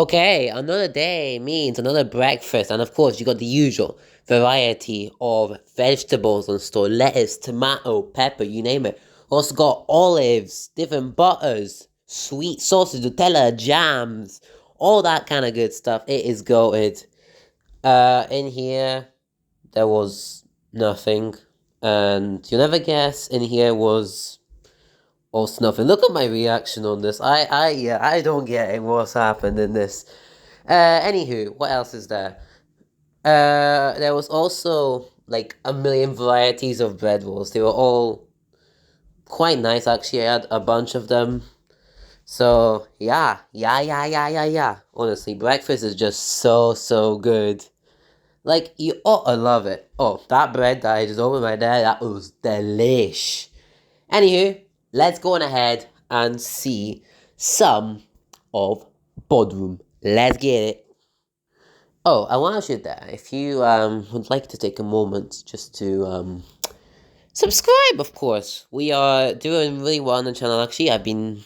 Okay, another day means another breakfast, and of course, you got the usual variety of vegetables on store: lettuce, tomato, pepper, you name it. Also got olives, different butters, sweet sauces, Nutella, jams, all that kind of good stuff. It is goated. In here, there was nothing, and you'll never guess, in here was also nothing. Look at my reaction on this. I don't get it. What's happened in this? Anywho, what else is there? There was also like a million varieties of bread rolls. They were all quite nice, actually. I had a bunch of them. So yeah. Honestly, breakfast is just so good. Like, you ought to love it. Oh, that bread that I just opened right there, that was delish. Anywho, let's go on ahead and see some of Bodrum. Let's get it. Oh, I want to ask you that if you would like to take a moment just to subscribe, of course. We are doing really well on the channel, actually. I've been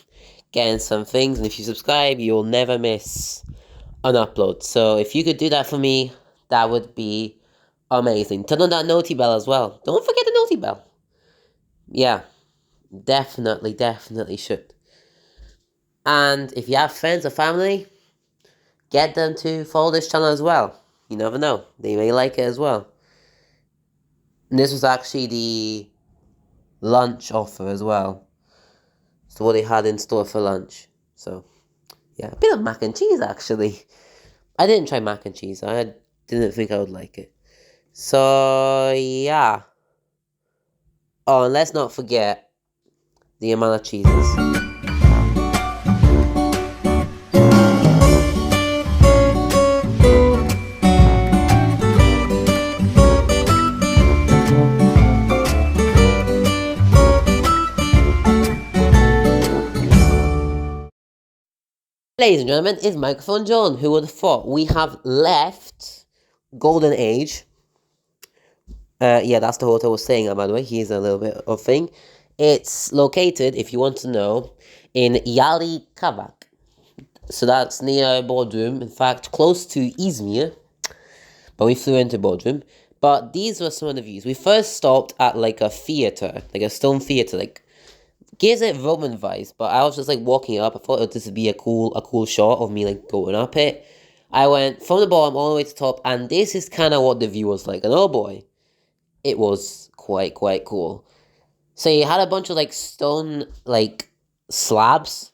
getting some things, and if you subscribe, you'll never miss an upload. So if you could do that for me, that would be amazing. Turn on that noti bell as well. Don't forget the noti bell. Yeah, definitely should. And if you have friends or family, get them to follow this channel as well. You never know, they may like it as well. And this was actually the lunch offer as well. So what they had in store for lunch. So yeah, a bit of mac and cheese actually. I didn't try mac and cheese. I didn't think I would like it. So yeah. Oh, and let's not forget the amount of cheeses. Ladies and gentlemen, it's Microphone John. Who would have thought? We have left Golden Age. Yeah, that's the hotel I was saying, by the way. Here's a little bit of thing. It's located, if you want to know, in Yali Kavak. So that's near Bodrum. In fact, close to Izmir. But we flew into Bodrum. But these were some of the views. We first stopped at like a theater, like a stone theater, like gives it Roman vibes, but I was just like walking up. I thought this would be a cool shot of me like going up it. I went from the bottom all the way to the top, and this is kind of what the view was like. And oh boy, it was quite cool. So you had a bunch of like stone like slabs,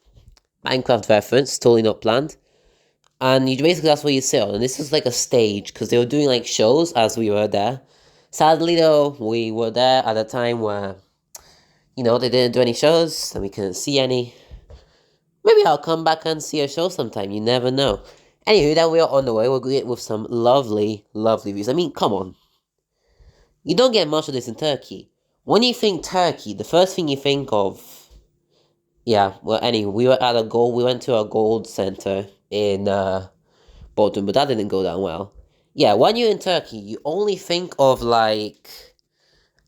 Minecraft reference, totally not planned. And you basically that's where you sit on. And this was like a stage because they were doing like shows as we were there. Sadly though, we were there at a time where, you know, they didn't do any shows, and we couldn't see any. Maybe I'll come back and see a show sometime, you never know. Anywho, then we are on the way, we'll get with some lovely views. I mean, come on. You don't get much of this in Turkey. When you think Turkey, the first thing you think of... Yeah, well, anyway, we went to a gold center in Bodrum, but that didn't go down well. Yeah, when you're in Turkey, you only think of, like,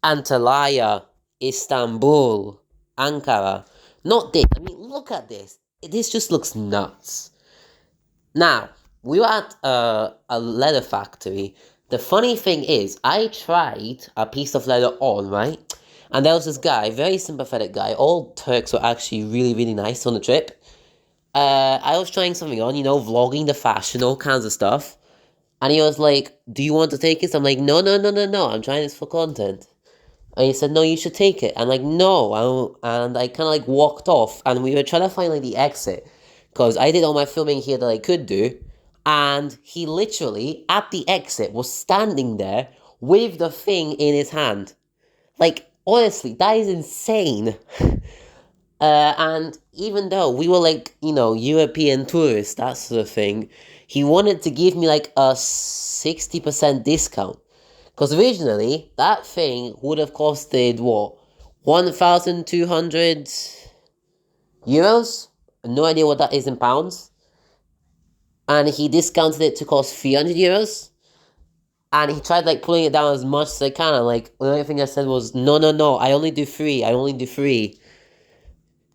Antalya, Istanbul, Ankara. Not this. I mean, look at this. This just looks nuts. Now, we were at a leather factory. The funny thing is, I tried a piece of leather on, right? And there was this guy, very sympathetic guy. All Turks were actually really nice on the trip. I was trying something on, you know, vlogging the fashion, all kinds of stuff. And he was like, do you want to take it? I'm like, no. I'm trying this for content. And he said, no, you should take it. I'm like, no. And I kind of like walked off. And we were trying to find like the exit. Because I did all my filming here that I could do. And he literally, at the exit, was standing there with the thing in his hand. Like, honestly, that is insane. And even though we were like, you know, European tourists, that sort of thing, he wanted to give me like a 60% discount. Because originally, that thing would have costed, what, 1,200 euros? No idea what that is in pounds. And he discounted it to cost 300 euros. And he tried, like, pulling it down as much as I can. And, like, the only thing I said was, no, I only do 3.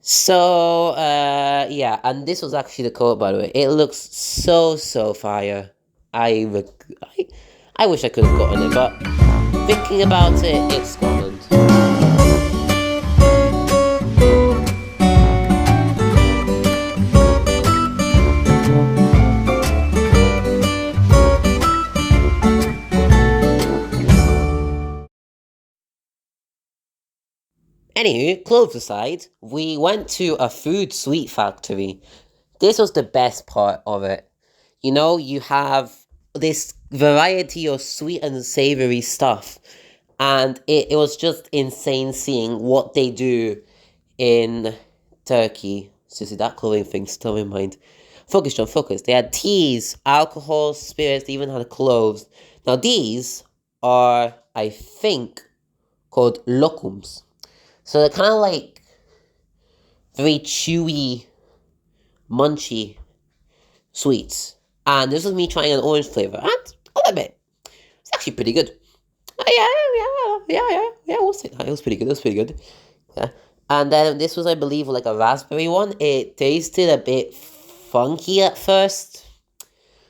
So, yeah, and this was actually the coat, by the way. It looks so fire. I, I wish I could have gotten it, but thinking about it, it's Scotland. Anywho, clothes aside, we went to a food sweet factory. This was the best part of it. You know, you have this variety of sweet and savory stuff, and it was just insane seeing what they do in Turkey. Seriously, that clothing thing still in mind. Focus, John, focus. They had teas, alcohol, spirits, they even had cloves. Now, these are, I think, called lokums. So they're kind of like very chewy, munchy sweets. And this was me trying an orange flavor, and I admit, it's actually pretty good. We'll say that. It was pretty good. It was pretty good. Yeah. And then this was, I believe, like a raspberry one. It tasted a bit funky at first.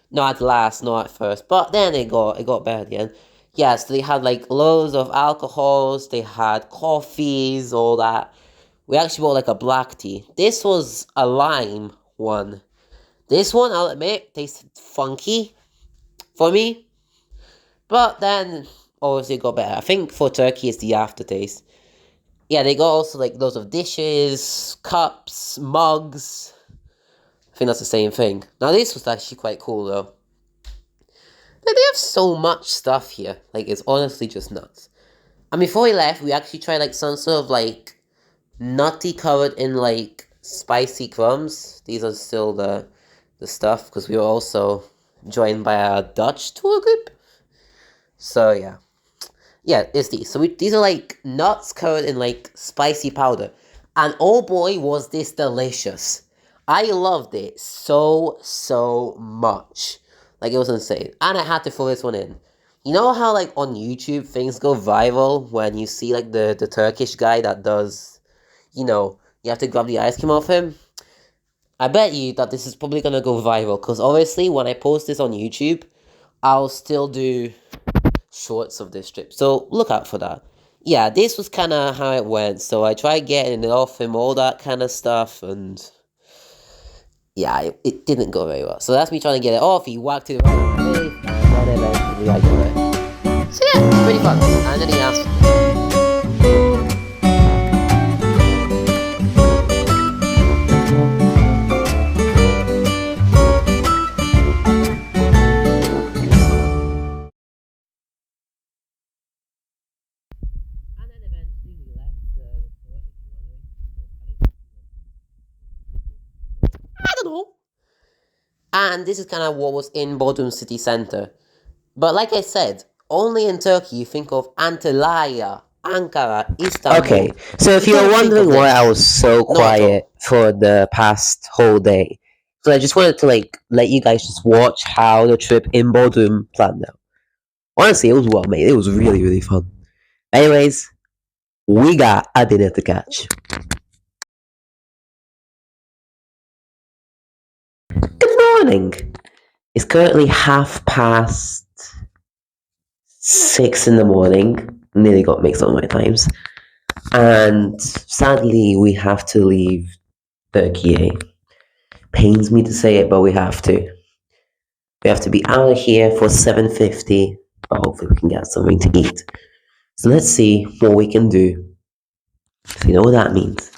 Not at last, not at first. But then it got better at the end. Yeah, so they had like loads of alcohols, they had coffees, all that. We actually bought like a black tea. This was a lime one. This one, I'll admit, tasted funky for me. But then, obviously, it got better. I think for Turkey, it's the aftertaste. Yeah, they got also like loads of dishes, cups, mugs. I think that's the same thing. Now, this was actually quite cool though. Like, they have so much stuff here. Like, it's honestly just nuts. And before we left, we actually tried like some sort of like nutty covered in like spicy crumbs. These are still the stuff because we were also joined by a Dutch tour group. So yeah. Yeah, it's these. So these are like nuts covered in like spicy powder. And oh boy, was this delicious. I loved it so much. Like, it was insane. And I had to throw this one in. You know how like on YouTube things go viral when you see like the Turkish guy that does, you have to grab the ice cream off him? I bet you that this is probably gonna go viral because obviously when I post this on YouTube, I'll still do shorts of this trip. So look out for that. Yeah, this was kind of how it went. So I tried getting it off him, all that kind of stuff, and yeah, it didn't go very well. So that's me trying to get it off. He whacked it right in my face, and then eventually I got it. So yeah, pretty fun. And then he asked. And then eventually we left the fort, if you're wondering. I don't know. And this is kind of what was in Bodrum city centre. But like I said, only in Turkey you think of Antalya, Ankara, Istanbul. Okay, so if you're wondering why I was so quiet for the past whole day, so I just wanted to like let you guys just watch how the trip in Bodrum planned out. Honestly, it was well made. It was really fun. Anyways, we got a dinner to catch. Good morning. It's currently 6:30 in the morning. Nearly got mixed up my times. And sadly, we have to leave Turkey. Pains me to say it, but we have to. We have to be out of here for 7:50, but hopefully we can get something to eat. So let's see what we can do. So you know what that means.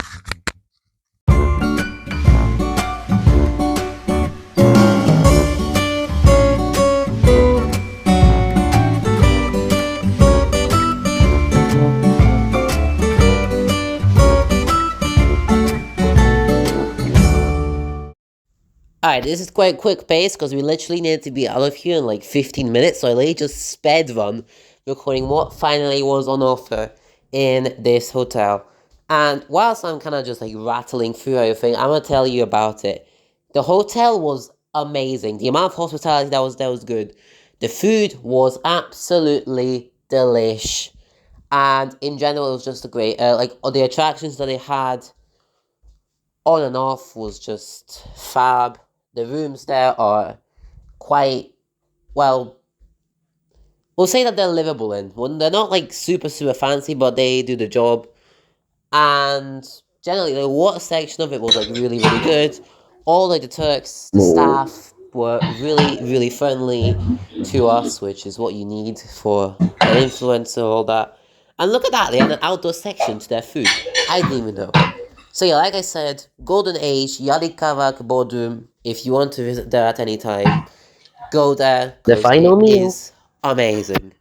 Alright, this is quite quick pace because we literally needed to be out of here in like 15 minutes, so I literally just sped run recording what finally was on offer in this hotel. And whilst I'm kind of just like rattling through everything, I'm gonna tell you about it. The hotel was amazing. The amount of hospitality that was good. The food was absolutely delish. And in general, it was just a great, like the attractions that they had on and off was just fab. The rooms there are quite, well, we'll say that they're livable in. Well, they're not like super, super fancy, but they do the job. And generally, the water section of it was like really, really good. All like the Turks, the staff were really, really friendly to us, which is what you need for an influencer, all that. And look at that, they had an outdoor section to their food. I didn't even know. So yeah, like I said, Golden Age, Yalikavak Bodrum. If you want to visit there at any time, go there The because final it meal. is amazing.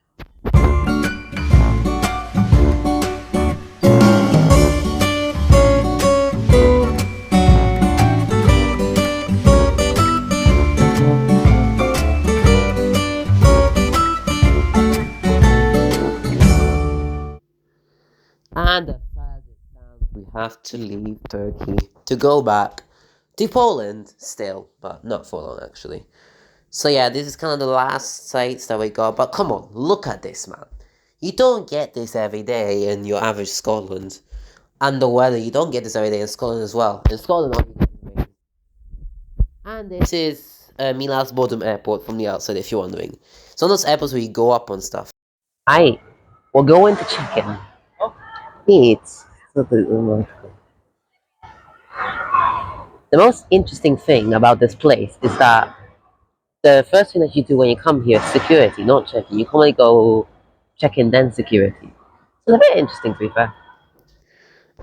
And as sad as it sounds, we have to leave Turkey to go back to Poland still, but not for long actually. So yeah, this is kind of the last sites that we got, but come on, look at this, man. You don't get this every day in your average Scotland. And the weather, you don't get this every day in Scotland as well. In Scotland, all you get is rain. And this is Milas Bodrum Airport from the outside, if you're wondering. It's one of those airports where you go up on stuff. We're going to check in. It's the most interesting thing about this place is that the first thing that you do when you come here is security, not checking. You commonly go check in, then security. So it's a bit interesting to be fair.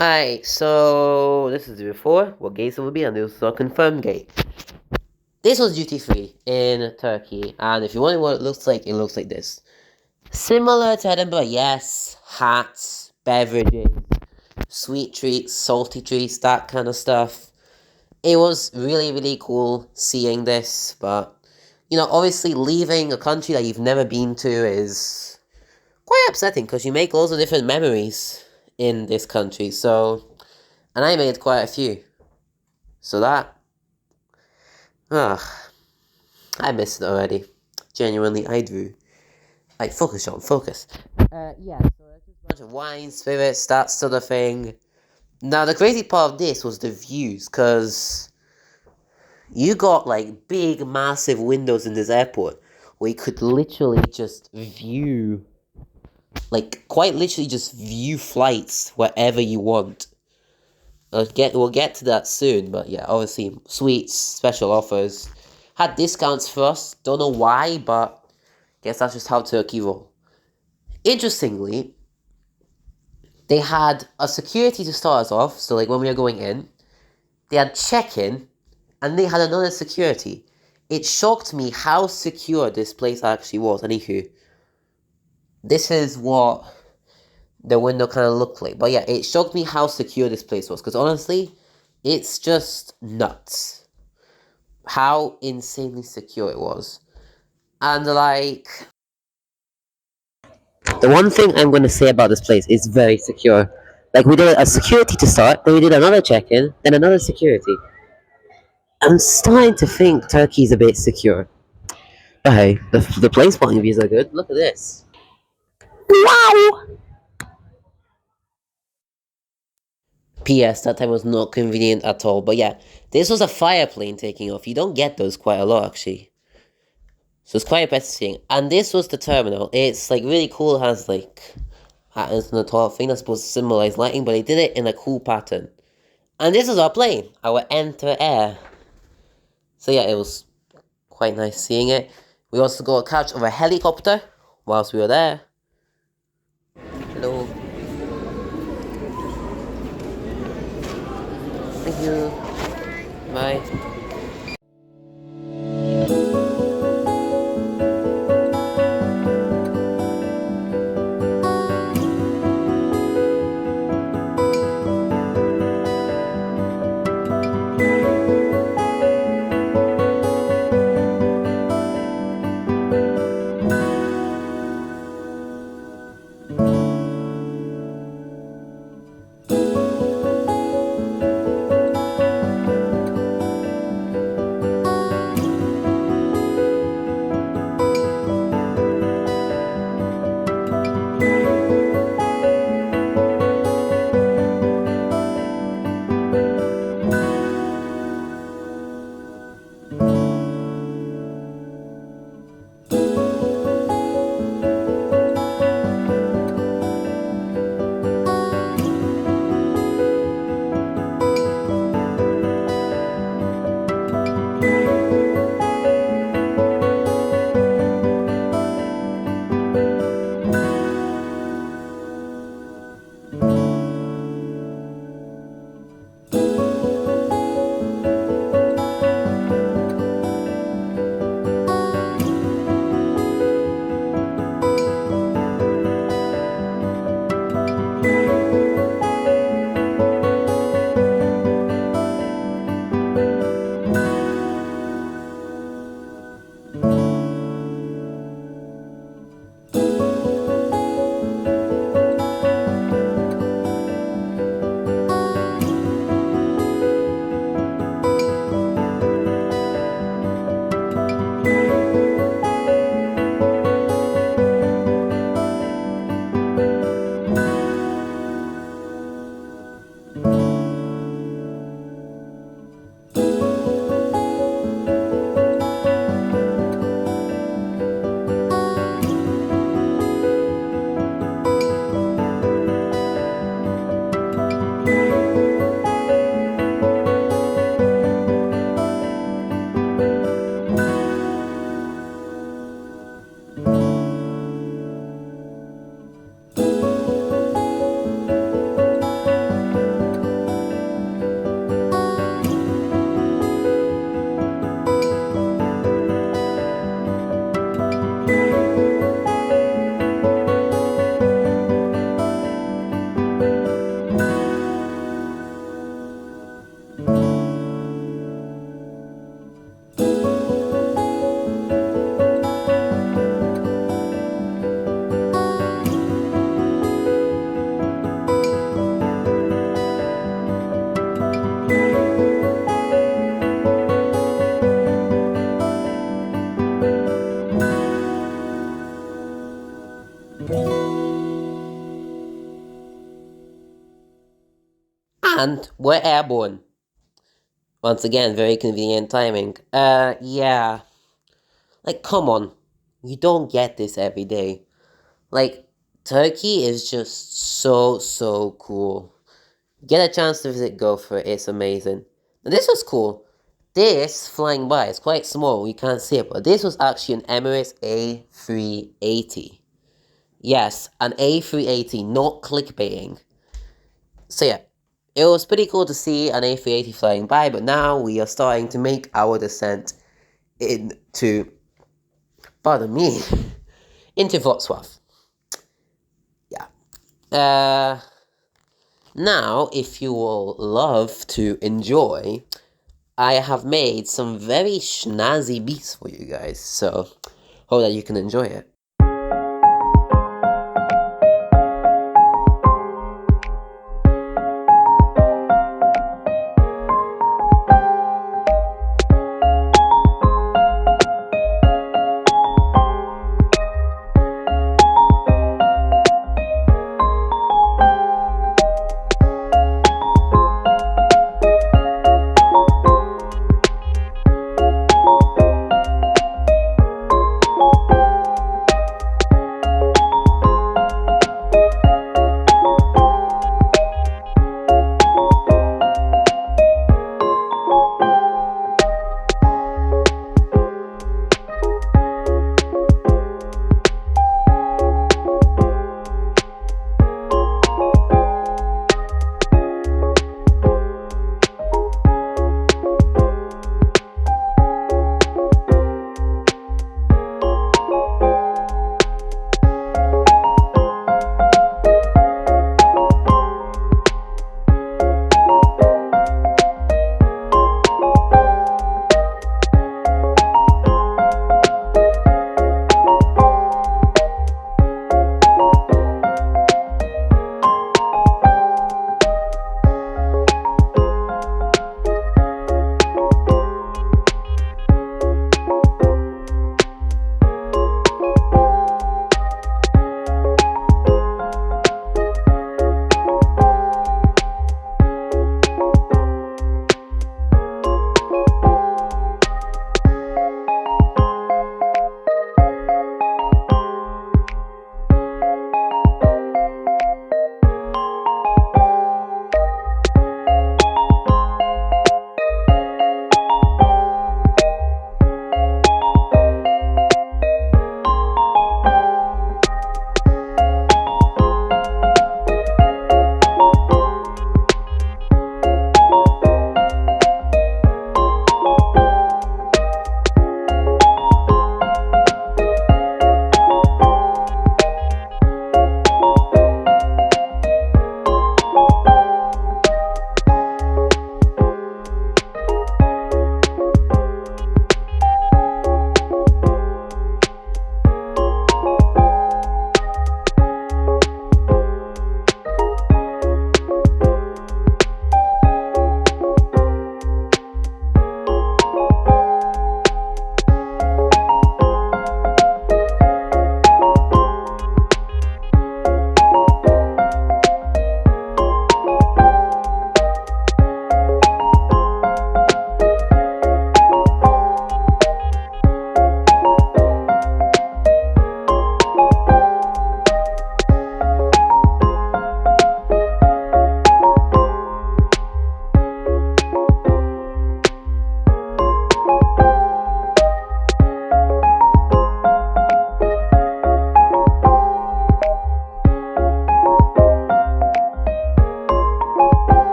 Alright, so this is before what gates it will be, and this is a confirmed gate. This was duty free in Turkey, and if you wonder what it looks like this. Similar to Edinburgh, yes, hats, beverages, sweet treats, salty treats, that kind of stuff. It was really, really cool seeing this, but you know, obviously leaving a country that you've never been to is quite upsetting because you make loads of different memories in this country. So, and I made quite a few. So that, I miss it already. Genuinely, I do. Like, focus, Sean, focus. Yeah, so there's just a bunch of wine, spirits, that sort of thing. Now, the crazy part of this was the views, because you got, like, big, massive windows in this airport where you could literally just view, like, quite literally just view flights wherever you want. We'll get to that soon, but yeah, obviously, sweets, special offers. Had discounts for us, don't know why, but guess that's just how Turkey roll. Interestingly, they had a security to start us off, so like when we were going in, they had check-in, and they had another security. It shocked me how secure this place actually was. Anywho, this is what the window kind of looked like. But yeah, it shocked me how secure this place was, because honestly, it's just nuts how insanely secure it was. And like, The one thing I'm going to say about this place is very secure. Like we did a security to start, then we did another check-in, then another security. I'm starting to think Turkey's a bit secure. But hey, the place parking views are good. Look at this. Wow! PS, that time was not convenient at all. But yeah, this was a fire plane taking off. You don't get those quite a lot, actually. So it's quite interesting. And this was the terminal. It's like really cool. It has like patterns on the top thing that's supposed to symbolize lighting, but they did it in a cool pattern. And this is our plane, our Enter Air. So yeah, it was quite nice seeing it. We also got a catch of a helicopter whilst we were there. Hello. Thank you. Bye. And we're airborne. Once again, very convenient timing. Yeah. Like, come on. You don't get this every day. Like, Turkey is just so cool. Get a chance to visit, go for it. It's amazing. And this was cool. This flying by is quite small. You can't see it, but this was actually an Emirates A380. Yes, an A380, not clickbaiting. So yeah, it was pretty cool to see an A380 flying by, but now we are starting to make our descent into, pardon me, into Wrocław. Yeah. Now, if you will love to enjoy, I have made some very snazzy beats for you guys, so hope that you can enjoy it.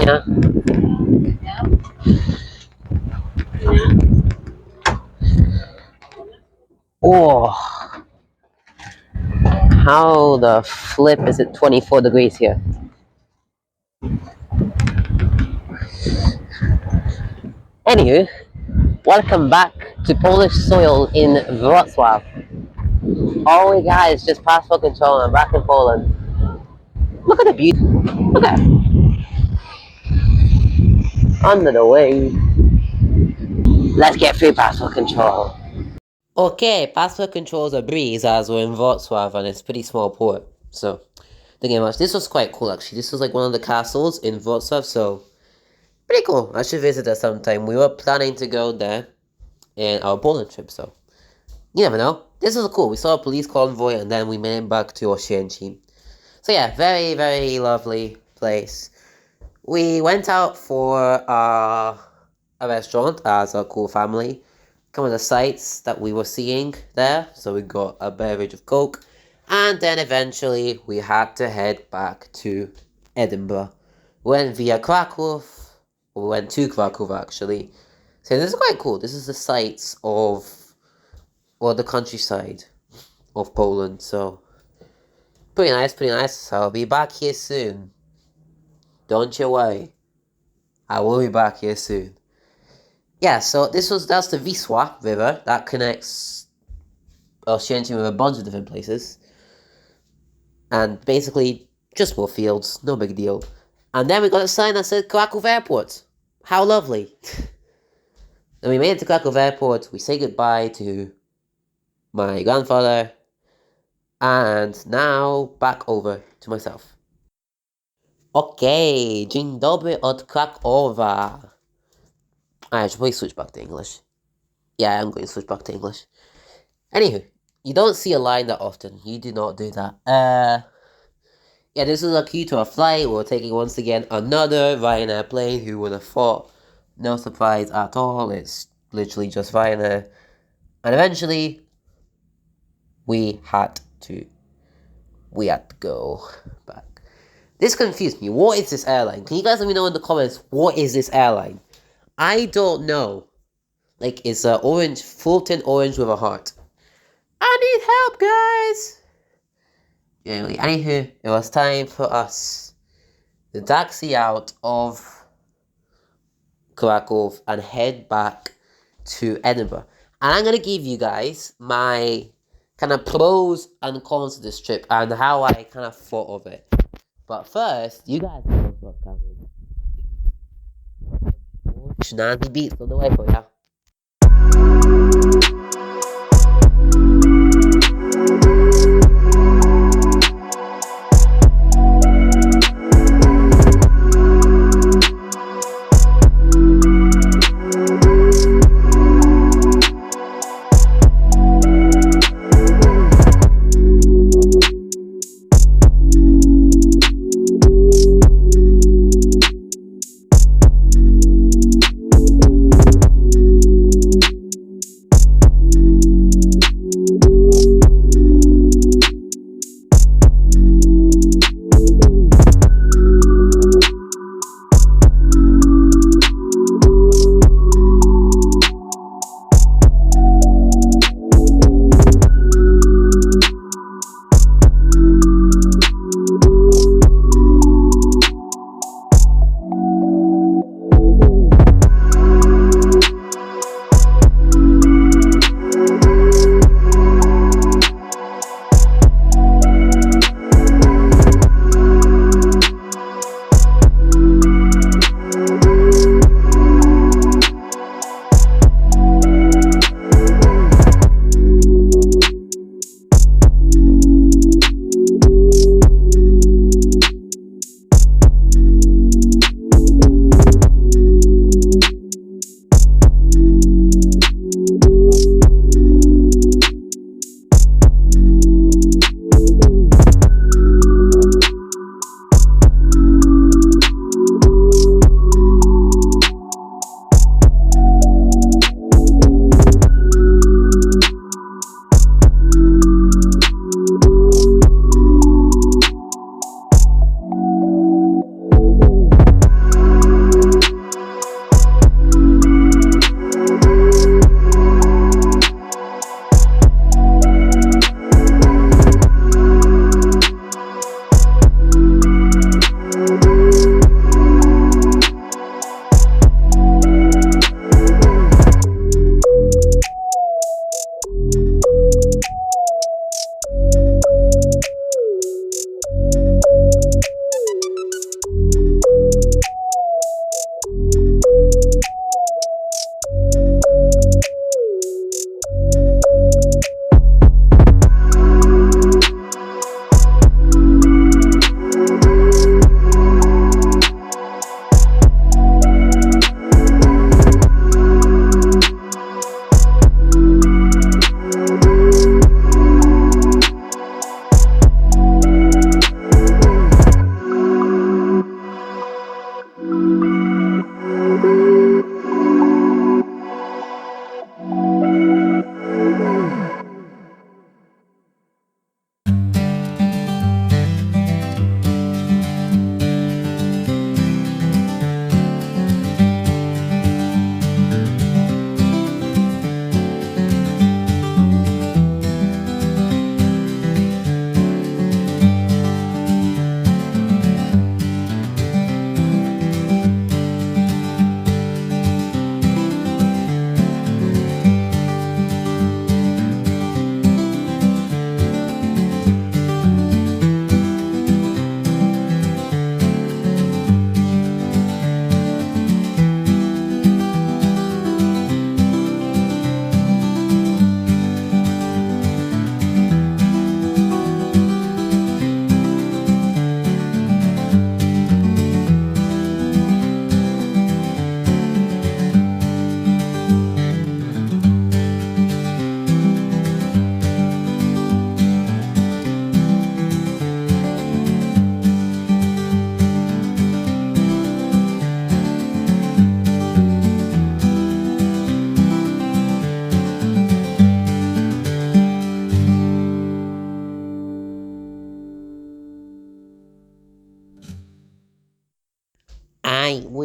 Yeah. Oh, how the flip is it 24 degrees here? Anywho, welcome back to Polish soil in Wrocław. All we got is just passport control and back in Poland. Look at the beauty. Look at it. Under the wing. Let's get through passport control. Okay, passport controls a breeze as we're in Wrocław and it's a pretty small port. So, thank you much. This was quite cool actually. This was like one of the castles in Wrocław, so pretty cool. I should visit that sometime. We were planning to go there in our Poland trip, so you never know. This was cool. We saw a police convoy and then we made it back to Oświęcim. So yeah, very, very lovely place. We went out for a restaurant as a cool family. Some of the sights that we were seeing there. So we got a beverage of Coke. And then eventually we had to head back to Edinburgh. We went via Krakow. We went to Krakow actually. So this is quite cool. This is the sights of, well, the countryside of Poland. So pretty nice, pretty nice. I'll be back here soon. Don't you worry. I will be back here soon. Yeah, so that's the Wisła River that connects Oświęcim with a bunch of different places. And basically, just more fields, no big deal. And then we got a sign that said Krakow Airport. How lovely. Then we made it to Krakow Airport, we say goodbye to my grandfather, and now back over to myself. Okay, dzień dobry od Krakowa. I should probably switch back to English. Yeah, I'm going to switch back to English. Anywho, you don't see a line that often. You do not do that. Yeah, this is a queue to a flight. We're taking once again another Ryanair plane. Who would have thought? No surprise at all. It's literally just Ryanair. And eventually, we had to go back. This confused me. What is this airline? Can you guys let me know in the comments, what is this airline? I don't know. Like, it's a orange, Fulton orange with a heart. I need help, guys! Anyway, anywho, it was time for us to taxi out of Krakow and head back to Edinburgh. And I'm gonna give you guys my kind of pros and cons of this trip and how I kind of thought of it. But first, you guys know what's coming. Shenanigans beats on the way for ya.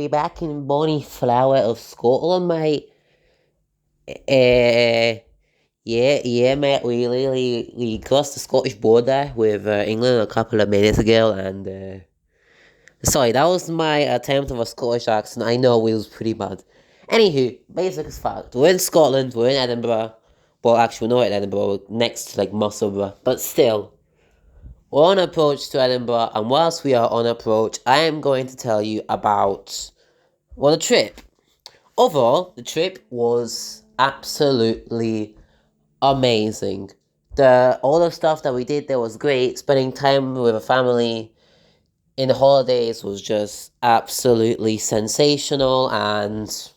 we back in bonny flower of Scotland, mate. Yeah, mate. We crossed the Scottish border with England a couple of minutes ago, and sorry, that was my attempt of a Scottish accent. I know it was pretty bad. Anywho, basic as fact, we're in Scotland. We're in Edinburgh. Well, actually, we're not in Edinburgh. We're next to like Musselburgh, but still. We're on approach to Edinburgh, and whilst we are on approach, I am going to tell you about, well, the trip. Overall, the trip was absolutely amazing. All the stuff that we did there was great. Spending time with a family in the holidays was just absolutely sensational. And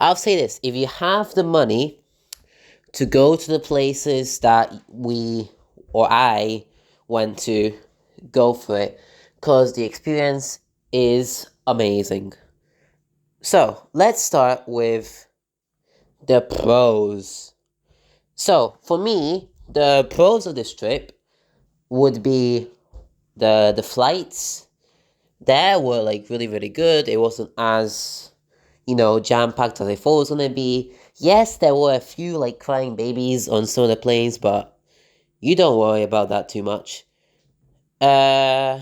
I'll say this: if you have the money to go to the places that we or I went to, go for it, because the experience is amazing. So let's start with the pros. So for me, the pros of this trip would be the flights. There were like really, really good. It wasn't as, jam-packed as I thought it was gonna be. Yes, there were a few like crying babies on some of the planes, but you don't worry about that too much. The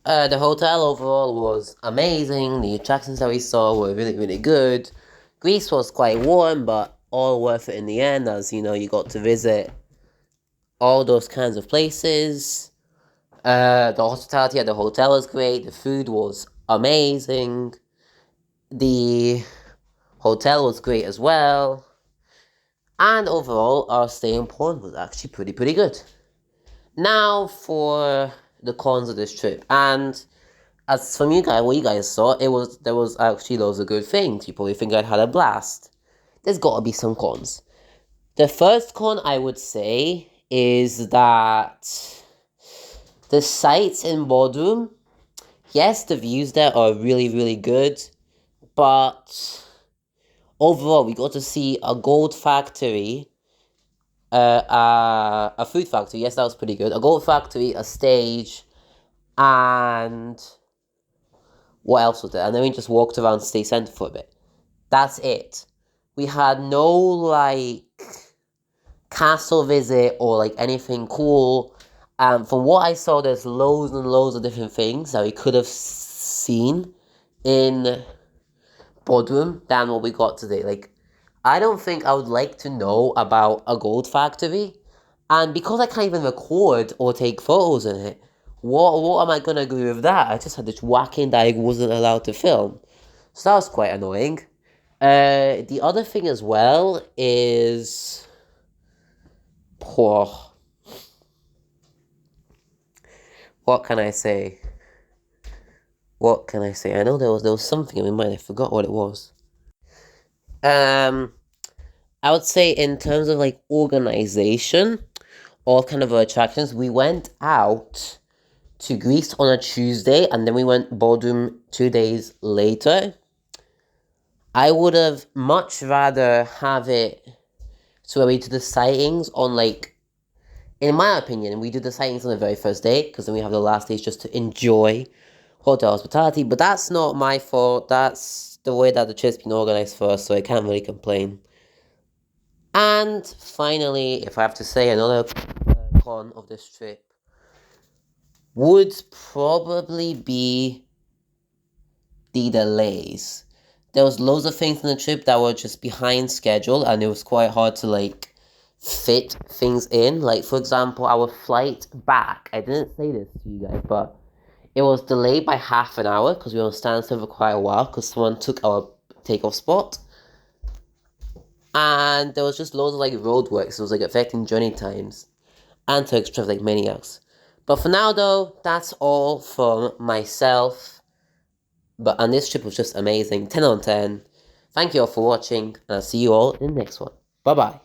hotel overall was amazing. The attractions that we saw were really, really good. Greece was quite warm, but all worth it in the end, as you got to visit all those kinds of places. The hospitality at the hotel was great. The food was amazing. The hotel was great as well. And overall, our stay in Poland was actually pretty good. Now for the cons of this trip. And as from you guys, what you guys saw, there was actually loads of good things. You probably think I'd had a blast. There's got to be some cons. The first con I would say is that the sights in Bodrum, yes, the views there are really, really good, but overall, we got to see a gold factory, a food factory. Yes, that was pretty good. A gold factory, a stage, and what else was there? And then we just walked around City Centre for a bit. That's it. We had no like castle visit or like anything cool. From what I saw, there's loads and loads of different things that we could have seen in Bodrum than what we got today. Like, I don't think I would like to know about a gold factory, and because I can't even record or take photos in it, what am I gonna do with that? I just had this whacking that I wasn't allowed to film, so that was quite annoying. The other thing as well is, oh, what can I say? What can I say? I know there was something in my mind. I forgot what it was. I would say in terms of like organization, all kind of attractions, we went out to Greece on a Tuesday, and then we went Bodrum 2 days later. I would have much rather have it so we did the sightings on like, in my opinion, we did the sightings on the very first day, because then we have the last days just to enjoy hotel hospitality. But that's not my fault. That's the way that the trip's been organized for us, so I can't really complain. And finally, if I have to say another con of this trip, would probably be the delays. There was loads of things in the trip that were just behind schedule, and it was quite hard to like fit things in. Like, for example, our flight back, I didn't say this to you guys, but it was delayed by half an hour because we were on standstill for quite a while because someone took our takeoff spot. And there was just loads of like roadworks. It was like affecting journey times and Turkish traffic maniacs. But for now though, that's all from myself. And this trip was just amazing. 10 on 10. Thank you all for watching, and I'll see you all in the next one. Bye bye.